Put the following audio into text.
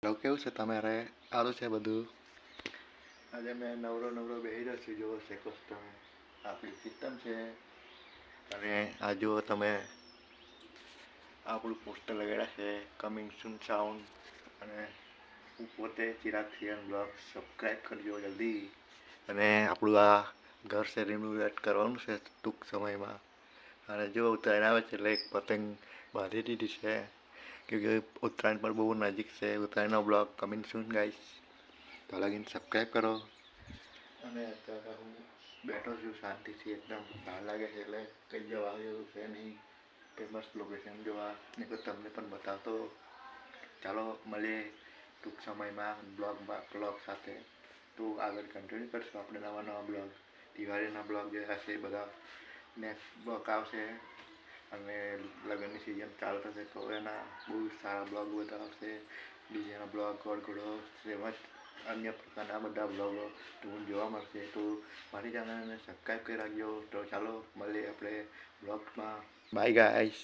તો કેવું છે તમારે? સારું છે બધું? આજે મેં નવરો બેસી રહ્યો છું. જુઓ શેકો તમે, આપણી સિસ્ટમ છે. અને આ જુઓ તમે, આપણું પોસ્ટર લગાડ્યા છે કમિંગ સૂન સાઉન્ડ. અને હું પોતે ચિરાગ સિયન બ્લોગ સબસ્ક્રાઈબ કરજો જલ્દી. અને આપણું આ ઘર છે રિનોવેટ કરવાનું છે ટૂંક સમયમાં. અને જો ઉત્તરાયણ આવે છે એટલે એક પતંગ બાંધી દીધી છે, કે ઉત્તરાયણ પણ બહુ નજીક છે. ઉત્તરાયણનો બ્લોગ કમિંગ સૂન ગાઈસ. તો લગીન સબસ્ક્રાઈબ કરો. અને અત્યારે હું બેઠો છું શાંતિથી એકદમ. ભાર લાગે છે એટલે કંઈ જવા જેવું છે નહીં. ફેમસ લોકેશન જોવા ને તો તમને પણ બતાવતો. ચાલો મળીએ ટૂંક સમયમાં બ્લોગ સાથે. તો આગળ કન્ટિન્યુ કરશું આપણે નવા બ્લોગ. દિવાળીના બ્લોગ જે હશે એ બધા નેક્સ્ટ બ્લોગ આવશે. અને લગ્નની સિઝન ચાલુ થશે તો એના બહુ સારા બ્લોગ બધા આવશે. ડીજેના બ્લોગ, ગોળઘોડો તેમજ અન્ય પ્રકારના બધા બ્લોગો તમને જોવા મળશે. તો મારી ચેનલને સબસ્ક્રાઈબ કરી રાખજો. તો ચાલો મળીએ આપણે બ્લોગમાં. Bye guys.